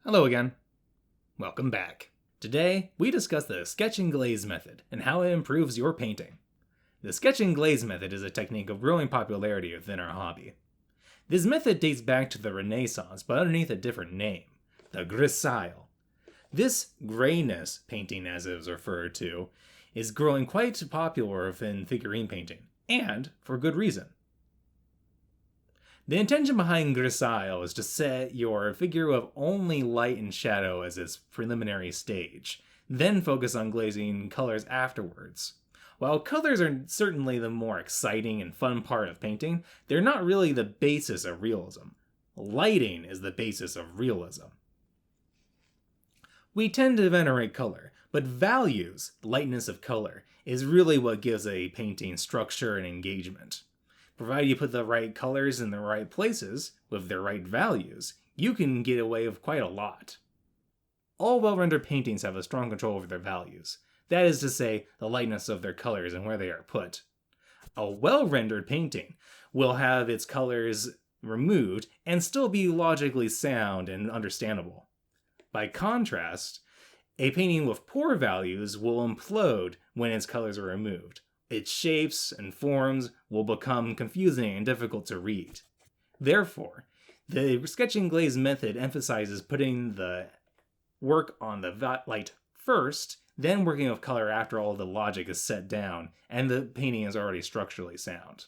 Hello again. Welcome back. Today, we discuss the sketch and glaze method and how it improves your painting. The sketch and glaze method is a technique of growing popularity within our hobby. This method dates back to the Renaissance, but underneath a different name, the gressile. This grayness painting, as it was referred to, is growing quite popular within figurine painting, and for good reason. The intention behind gressile is to set your figure with only light and shadow as its preliminary stage, then focus on glazing colors afterwards. While colors are certainly the more exciting and fun part of painting, they're not really the basis of realism. Lighting is the basis of realism. We tend to venerate color, but values, lightness of color, is really what gives a painting structure and engagement. Provided you put the right colors in the right places, with their right values, you can get away with quite a lot. All well-rendered paintings have a strong control over their values. That is to say, the lightness of their colors and where they are put. A well-rendered painting will have its colors removed and still be logically sound and understandable. By contrast, a painting with poor values will implode when its colors are removed. Its shapes and forms will become confusing and difficult to read. Therefore, the sketch and glaze method emphasizes putting the work on the light first, then working with color after all the logic is set down and the painting is already structurally sound.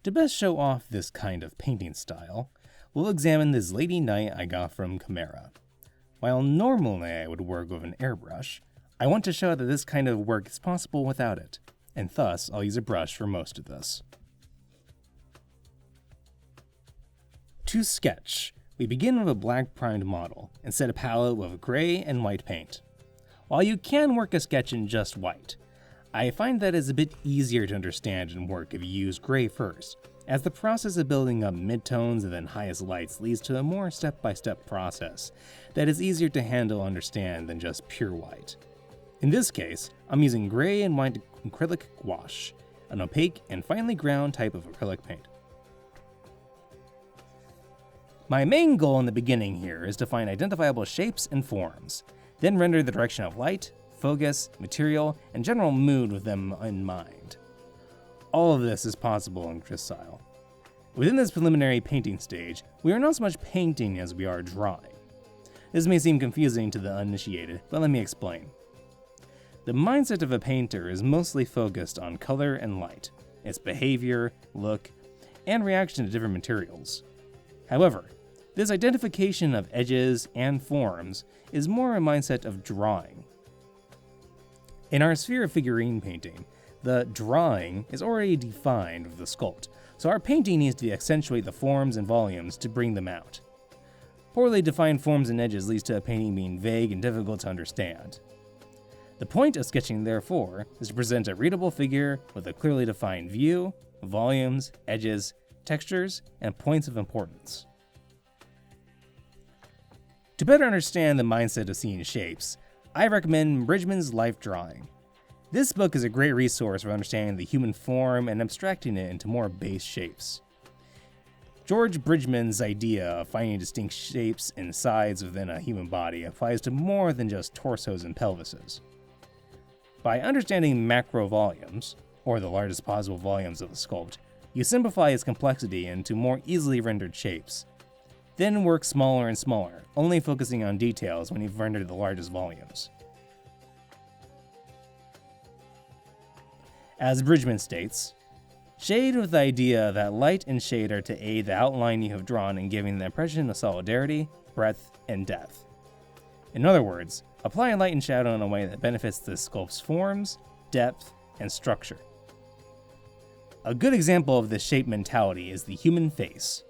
To best show off this kind of painting style, we'll examine this Lady Night I got from Camera. While normally I would work with an airbrush, I want to show that this kind of work is possible without it, and thus I'll use a brush for most of this. To sketch, we begin with a black primed model and set a palette with gray and white paint. While you can work a sketch in just white, I find that it's a bit easier to understand and work if you use gray first, as the process of building up midtones and then highest lights leads to a more step-by-step process that is easier to handle and understand than just pure white. In this case, I'm using gray and white acrylic gouache, an opaque and finely ground type of acrylic paint. My main goal in the beginning here is to find identifiable shapes and forms, then render the direction of light, focus, material, and general mood with them in mind. All of this is possible in gressile. Within this preliminary painting stage, we are not so much painting as we are drawing. This may seem confusing to the uninitiated, but let me explain. The mindset of a painter is mostly focused on color and light, its behavior, look, and reaction to different materials. However, this identification of edges and forms is more a mindset of drawing. In our sphere of figurine painting, the drawing is already defined with the sculpt, so our painting needs to accentuate the forms and volumes to bring them out. Poorly defined forms and edges leads to a painting being vague and difficult to understand. The point of sketching, therefore, is to present a readable figure with a clearly defined view, volumes, edges, textures, and points of importance. To better understand the mindset of seeing shapes, I recommend Bridgman's Life Drawing. This book is a great resource for understanding the human form and abstracting it into more base shapes. George Bridgman's idea of finding distinct shapes and sides within a human body applies to more than just torsos and pelvises. By understanding macro volumes, or the largest possible volumes of a sculpt, you simplify its complexity into more easily rendered shapes. Then work smaller and smaller, only focusing on details when you've rendered the largest volumes. As Bridgman states, shade with the idea that light and shade are to aid the outline you have drawn in giving the impression of solidarity, breadth, and depth. In other words, apply light and shadow in a way that benefits the sculpt's forms, depth, and structure. A good example of this shape mentality is the human face.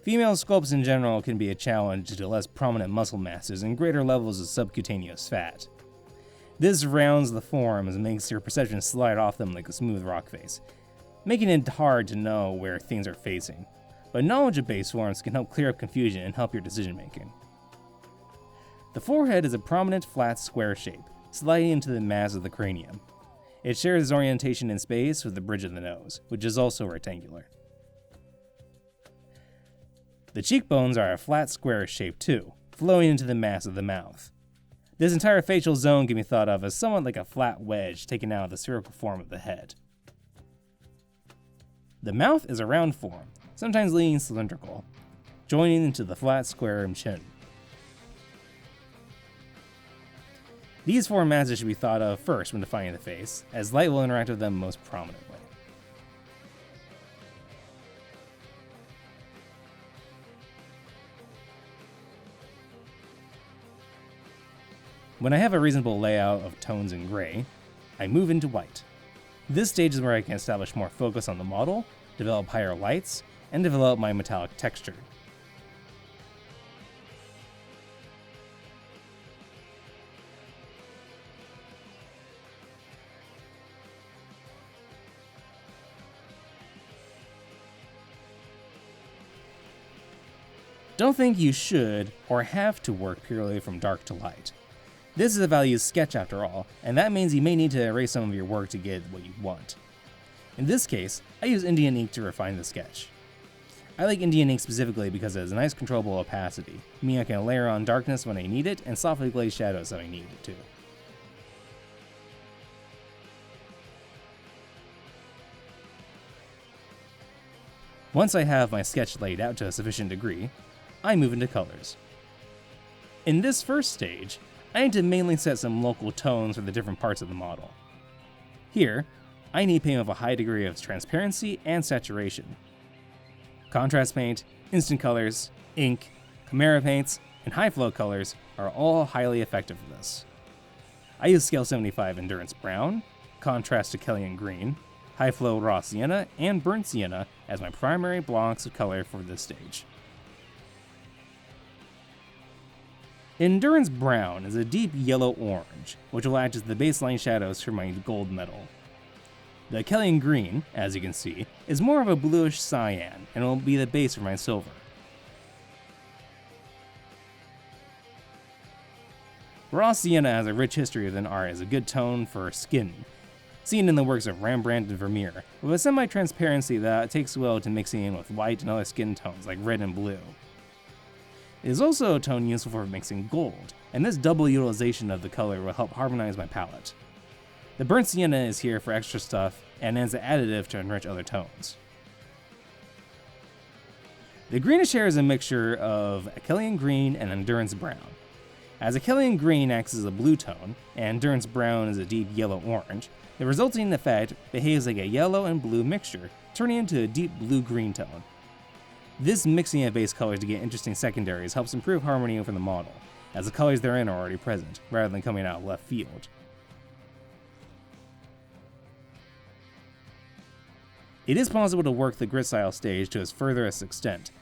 Female sculpts in general can be a challenge due to less prominent muscle masses and greater levels of subcutaneous fat. This rounds the forms and makes your perception slide off them like a smooth rock face, making it hard to know where things are facing. But knowledge of base forms can help clear up confusion and help your decision making. The forehead is a prominent flat square shape, sliding into the mass of the cranium. It shares its orientation in space with the bridge of the nose, which is also rectangular. The cheekbones are a flat square shape too, flowing into the mass of the mouth. This entire facial zone can be thought of as somewhat like a flat wedge taken out of the spherical form of the head. The mouth is a round form, sometimes leaning cylindrical, joining into the flat square chin. These four masses should be thought of first when defining the face, as light will interact with them most prominently. When I have a reasonable layout of tones in gray, I move into white. This stage is where I can establish more focus on the model, develop higher lights, and develop my metallic texture. Don't think you should or have to work purely from dark to light. This is a values sketch after all, and that means you may need to erase some of your work to get what you want. In this case, I use Indian ink to refine the sketch. I like Indian ink specifically because it has a nice controllable opacity, meaning I can layer on darkness when I need it and softly glaze shadows when I need it to. Once I have my sketch laid out to a sufficient degree, I move into colors. In this first stage, I need to mainly set some local tones for the different parts of the model. Here, I need paint with a high degree of transparency and saturation. Contrast paint, instant colors, ink, chimera paints, and high flow colors are all highly effective for this. I use Scale 75 Endurance Brown, Contrast to Kellyan Green, High Flow Raw Sienna, and Burnt Sienna as my primary blocks of color for this stage. Endurance Brown is a deep yellow-orange, which will act as the baseline shadows for my gold metal. The Kellyan Green, as you can see, is more of a bluish cyan and will be the base for my silver. Raw Sienna has a rich history within art as a good tone for skin, seen in the works of Rembrandt and Vermeer, with a semi-transparency that takes well to mixing in with white and other skin tones like red and blue. It is also a tone useful for mixing gold, and this double utilization of the color will help harmonize my palette. The burnt sienna is here for extra stuff and as an additive to enrich other tones. The greenish hair is a mixture of a Kellyan Green and Endurance Brown. As a Kellyan Green acts as a blue tone, and Endurance Brown is a deep yellow-orange, the resulting effect behaves like a yellow and blue mixture, turning into a deep blue-green tone. This mixing of base colors to get interesting secondaries helps improve harmony over the model, as the colors therein are already present, rather than coming out of left field. It is possible to work the gressile stage to its furthest extent,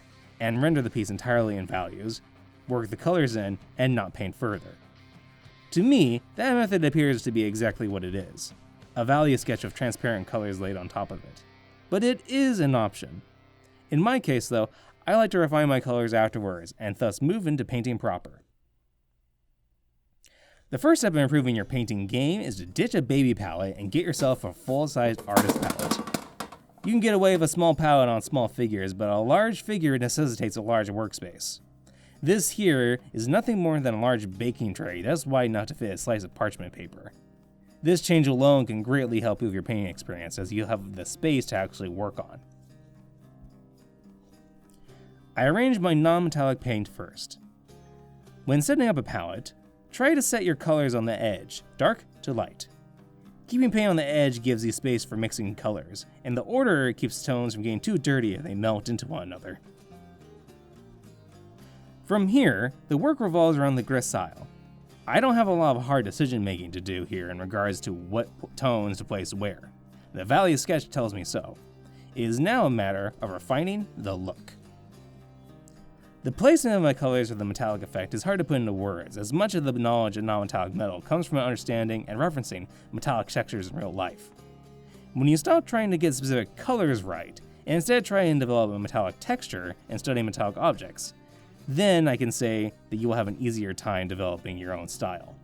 and render the piece entirely in values, work the colors in, and not paint further. To me, that method appears to be exactly what it is, a value sketch of transparent colors laid on top of it. But it is an option. In my case though, I like to refine my colors afterwards, and thus move into painting proper. The first step in improving your painting game is to ditch a baby palette and get yourself a full-sized artist palette. You can get away with a small palette on small figures, but a large figure necessitates a large workspace. This here is nothing more than a large baking tray that's wide enough to fit a slice of parchment paper. This change alone can greatly help with your painting experience, as you'll have the space to actually work on. I arrange my non-metallic paint first. When setting up a palette, try to set your colors on the edge, dark to light. Keeping paint on the edge gives you space for mixing colors, and the order keeps tones from getting too dirty if they melt into one another. From here, the work revolves around the gressile. I don't have a lot of hard decision making to do here in regards to what tones to place where. The value sketch tells me so. It is now a matter of refining the look. The placement of my colors for the metallic effect is hard to put into words, as much of the knowledge of non-metallic metal comes from understanding and referencing metallic textures in real life. When you stop trying to get specific colors right, and instead try and develop a metallic texture and study metallic objects, then I can say that you will have an easier time developing your own style.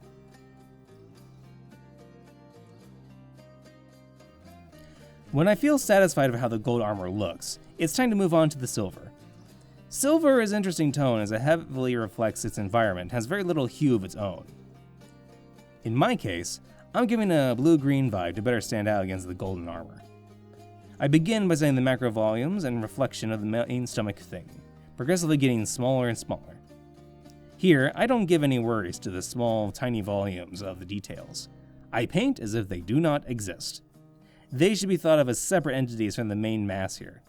When I feel satisfied with how the gold armor looks, it's time to move on to the silver. Silver is an interesting tone as it heavily reflects its environment, has very little hue of its own. In my case, I'm giving a blue-green vibe to better stand out against the golden armor. I begin by setting the macro volumes and reflection of the main stomach thing, progressively getting smaller and smaller. Here, I don't give any worries to the small, tiny volumes of the details. I paint as if they do not exist. They should be thought of as separate entities from the main mass here.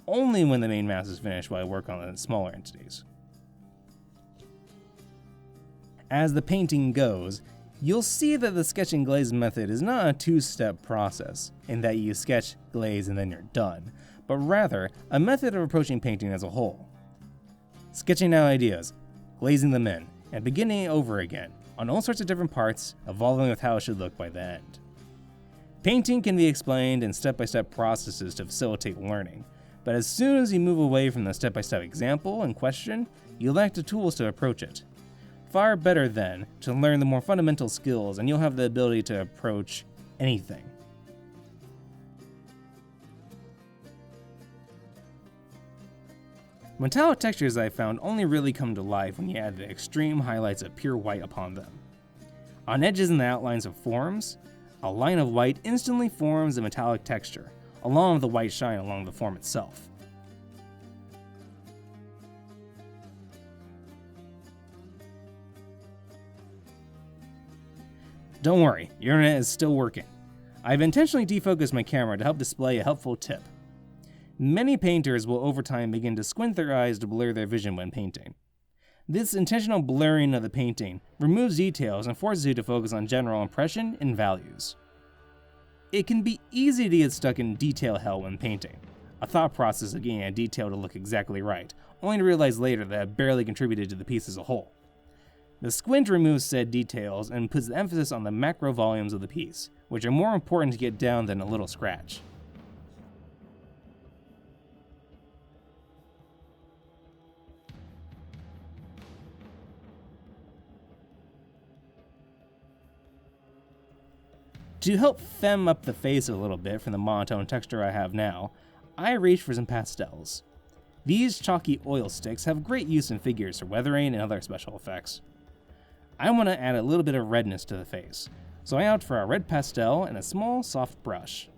Only when the main mass is finished will I work on the smaller entities. As the painting goes, you'll see that the sketching glaze method is not a two-step process, in that you sketch, glaze, and then you're done, but rather a method of approaching painting as a whole. Sketching out ideas, glazing them in, and beginning over again, on all sorts of different parts, evolving with how it should look by the end. Painting can be explained in step-by-step processes to facilitate learning, but as soon as you move away from the step-by-step example in question, you lack the tools to approach it. Far better then to learn the more fundamental skills and you'll have the ability to approach anything. Metallic textures I found only really come to life when you add the extreme highlights of pure white upon them. On edges and the outlines of forms, a line of white instantly forms a metallic texture, along with the white shine along the form itself. Don't worry, your internet is still working. I've intentionally defocused my camera to help display a helpful tip. Many painters will over time begin to squint their eyes to blur their vision when painting. This intentional blurring of the painting removes details and forces you to focus on general impression and values. It can be easy to get stuck in detail hell when painting, a thought process of getting a detail to look exactly right, only to realize later that it barely contributed to the piece as a whole. The squint removes said details and puts the emphasis on the macro volumes of the piece, which are more important to get down than a little scratch. To help fem up the face a little bit from the monotone texture I have now, I reached for some pastels. These chalky oil sticks have great use in figures for weathering and other special effects. I want to add a little bit of redness to the face, so I opt for a red pastel and a small, soft brush.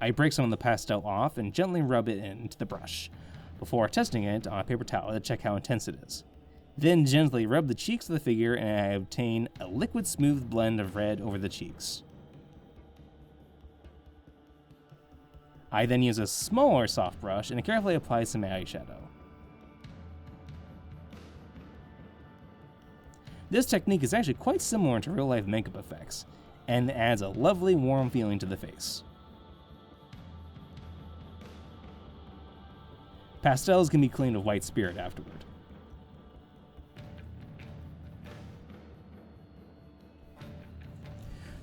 I break some of the pastel off and gently rub it into the brush, before testing it on a paper towel to check how intense it is. Then gently rub the cheeks of the figure and I obtain a liquid smooth blend of red over the cheeks. I then use a smaller soft brush and carefully apply some eyeshadow. This technique is actually quite similar to real-life makeup effects, and adds a lovely warm feeling to the face. Pastels can be cleaned with white spirit afterward.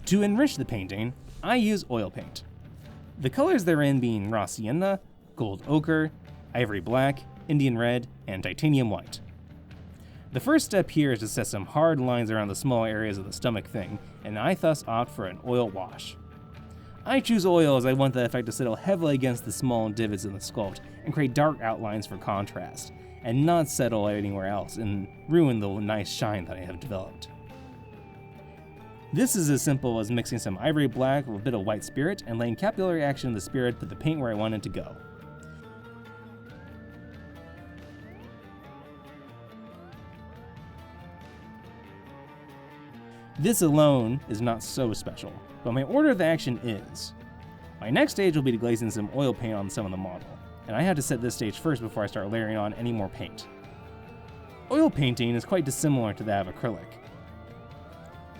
To enrich the painting, I use oil paint. The colors therein being raw sienna, gold ochre, ivory black, Indian red, and titanium white. The first step here is to set some hard lines around the small areas of the stomach thing, and I thus opt for an oil wash. I choose oil as I want the effect to settle heavily against the small divots in the sculpt and create dark outlines for contrast, and not settle anywhere else and ruin the nice shine that I have developed. This is as simple as mixing some ivory black with a bit of white spirit and letting capillary action of the spirit put the paint where I want it to go. This alone is not so special, but my order of action is. My next stage will be to glazing some oil paint on some of the model, and I have to set this stage first before I start layering on any more paint. Oil painting is quite dissimilar to that of acrylic.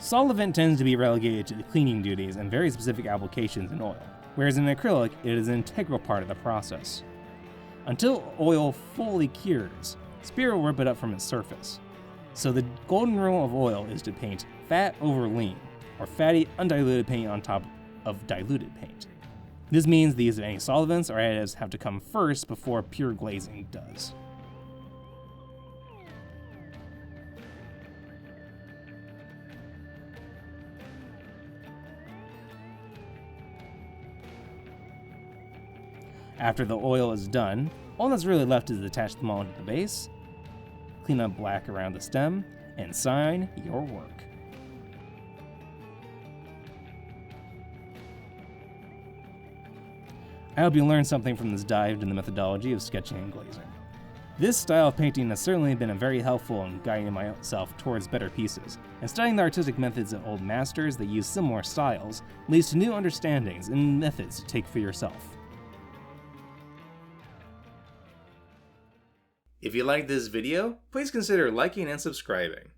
Solvent tends to be relegated to the cleaning duties and very specific applications in oil, whereas in acrylic it is an integral part of the process. Until oil fully cures, spirit will rip it up from its surface. So the golden rule of oil is to paint fat over lean, or fatty undiluted paint on top of diluted paint. This means the use of any solvents or additives have to come first before pure glazing does. After the oil is done, All that's really left is to attach them all to the base, clean up black around the stem, and sign your work. I hope you learned something from this dive into the methodology of sketching and glazing. This style of painting has certainly been very helpful in guiding myself towards better pieces, and studying the artistic methods of old masters that use similar styles leads to new understandings and methods to take for yourself. If you liked this video, please consider liking and subscribing.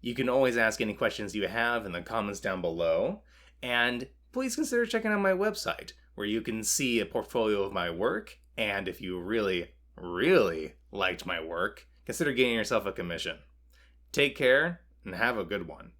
You can always ask any questions you have in the comments down below, and please consider checking out my website, where you can see a portfolio of my work, and if you really liked my work, consider getting yourself a commission. Take care, and have a good one.